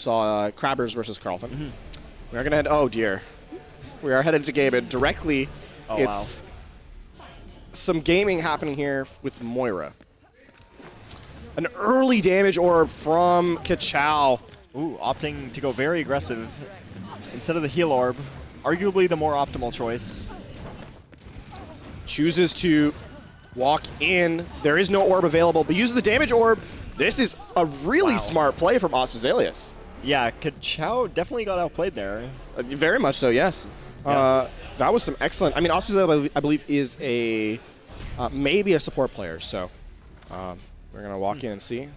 saw Crabbers versus Carlton. We are going to head, oh dear. We are headed to game, and directly it's some gaming happening here with Moira. An early damage orb from Kachow. Ooh, opting to go very aggressive instead of the heal orb. Arguably the more optimal choice. Chooses to walk in. There is no orb available, but using the damage orb, this is a really smart play from OzVessalius. Yeah, Kachow definitely got outplayed there. Very much so, yes. Yeah. That was some excellent. I mean, OzVessalius, I believe, is a maybe a support player. So we're gonna walk in and see.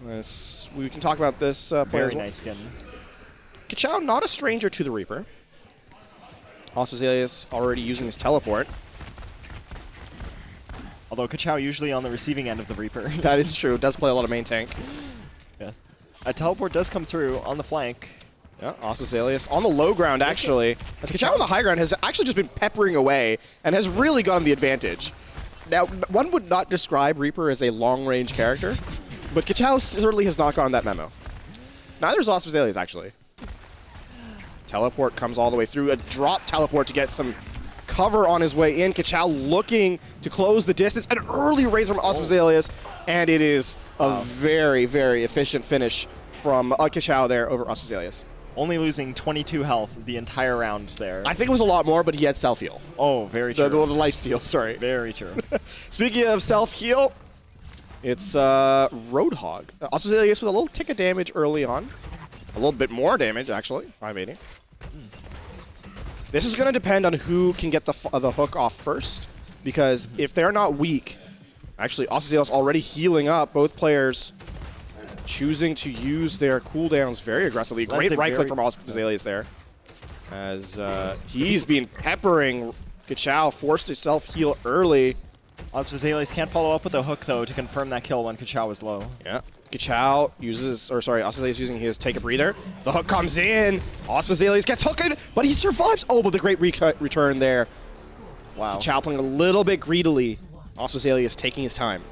We can talk about this player Very as well. nice skin. Kachow, not a stranger to the Reaper. OzVessalius already using his teleport. Although Kachow usually on the receiving end of the Reaper. That is true. Does play a lot of main tank. Yeah. A teleport does come through on the flank. Yeah, OzVessalius on the low ground, actually. As Kachow on the high ground has actually just been peppering away and has really gotten the advantage. Now, one would not describe Reaper as a long-range character, but Kachow certainly has not gotten that memo. Neither is OzVessalius, actually. Teleport comes all the way through. A drop teleport to get some cover on his way in. Kachow looking to close the distance. An early raise from OzVessalius, and it is a very, very efficient finish from Kachow there over OzVessalius. Only losing 22 health the entire round there. I think it was a lot more, but he had self-heal. Oh, very true. The life steal, sorry. Very true. Speaking of self-heal, it's Roadhog. OzVessalius with a little tick of damage early on. A little bit more damage, actually. 580. This is going to depend on who can get the hook off first, because if they're not weak, actually OzVessalius already healing up, both players choosing to use their cooldowns very aggressively. Great right click from OzVessalius there, as he's been peppering Kachow, forced to self-heal early. OzVessalius can't follow up with a hook, though, to confirm that kill when Kachow was low. Yeah. Kachow uses, or sorry, OzVessalius using his take a breather. The hook comes in. OzVessalius gets hooked, but he survives. Oh, but the great return there. Wow. Kachow playing a little bit greedily. OzVessalius taking his time.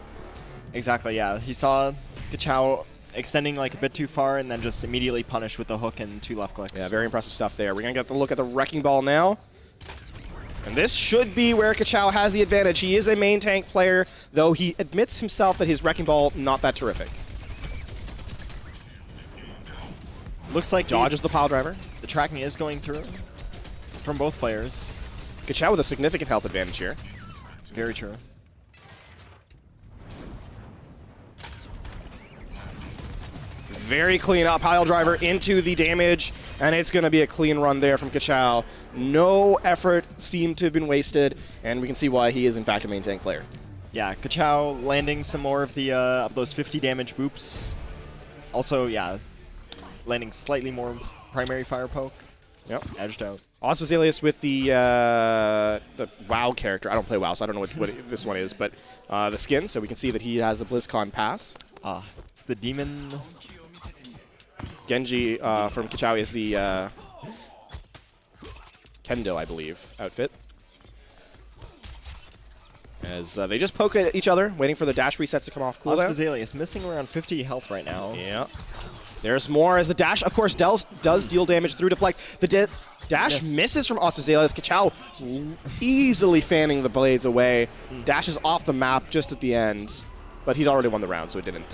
Exactly, yeah. He saw Kachow extending like a bit too far and then just immediately punished with the hook and 2 left clicks. Yeah, very impressive stuff there. We're going to get to look at the Wrecking Ball now. And this should be where Kachow has the advantage. He is a main tank player, though he admits himself that his Wrecking Ball not that terrific. Looks like dodges the pile driver. The tracking is going through from both players. Kachow with a significant health advantage here. Very true. Very clean up pile driver into the damage, and it's going to be a clean run there from Kachow. No effort seemed to have been wasted, and we can see why he is in fact a main tank player. Yeah, Kachow landing some more of the of those 50 damage boops. Also, yeah, landing slightly more primary fire poke. Yep. Edged out. OzVessalius with the WoW character. I don't play WoW, so I don't know what this one is, but the skin, so we can see that he has the BlizzCon pass. Ah, it's the demon. Genji from Kachow is the Kendo, I believe, outfit. As they just poke at each other, waiting for the dash resets to come off cooldown. OzVessalius missing around 50 health right now. Yeah. There's more as the dash, of course, does deal damage through deflect. The dash misses from OzVessalius. Kachow easily fanning the blades away. Dashes off the map just at the end, but he'd already won the round, so it didn't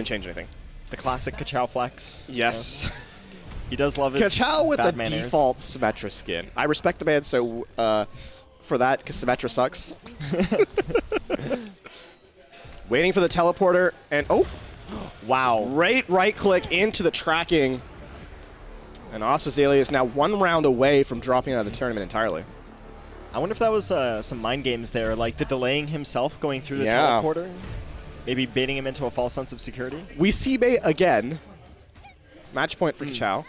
change anything. The classic Kachow flex. Yes. He does love it. Kachow with the manners. default Symmetra skin. I respect the man for that, because Symmetra sucks. Waiting for the teleporter, and oh! Wow. Great right click into the tracking. And OzVessalius is now 1 round away from dropping out of the tournament entirely. I wonder if that was some mind games there, like the delaying himself going through the teleporter. Maybe baiting him into a false sense of security. We see bait again. Match point for Kachow.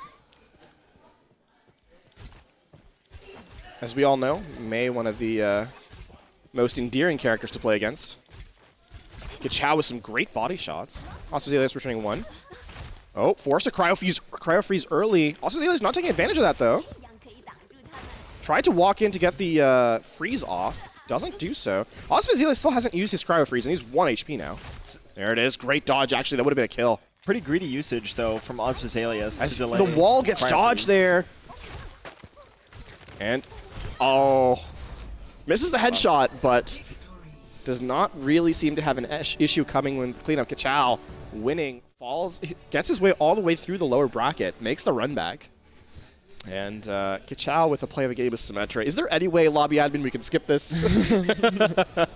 As we all know, Mei, one of the most endearing characters to play against. Kachow with some great body shots. OzVessalius returning 1. Oh, force a cryo freeze early. OzVessalius not taking advantage of that, though. Tried to walk in to get the freeze off. Doesn't do so. OzVessalius still hasn't used his cryo freeze, and he's 1 HP now. There it is. Great dodge, actually. That would have been a kill. Pretty greedy usage, though, from OzVessalius to delay. The wall gets prior dodged freeze. there. And, oh, misses the headshot, but does not really seem to have an issue coming with cleanup. Kachow winning, falls, gets his way all the way through the lower bracket, makes the run back. And Kachow with the play of the game is Symmetra. Is there any way, lobby admin, we can skip this? To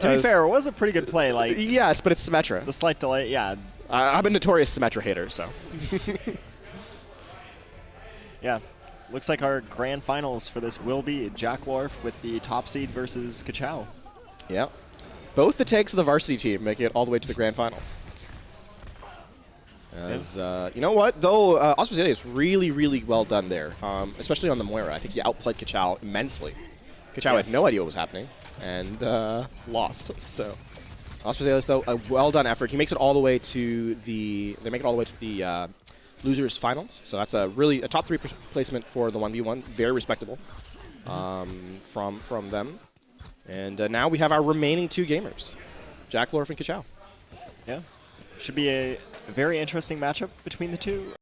be fair, it was a pretty good play. Like yes, but it's Symmetra. the slight delay, yeah. I'm a notorious Symmetra hater, so. Yeah. Looks like our grand finals for this will be Jacklorf with the top seed versus Kachow. Yeah. Both the takes of the varsity team make it all the way to the grand finals. As, you know what, though, OzVessalius really, really well done there, especially on the Moira. I think he outplayed Kachow immensely. Kachow had no idea what was happening and lost. So, OzVessalius, though, a well done effort. He makes it all the way to the. They make it all the way to the losers finals. So that's a top 3 placement for the 1v1. Very respectable from them. And now we have our remaining 2 gamers, Jacklorf and Kachow. Yeah. Should be a very interesting matchup between the two.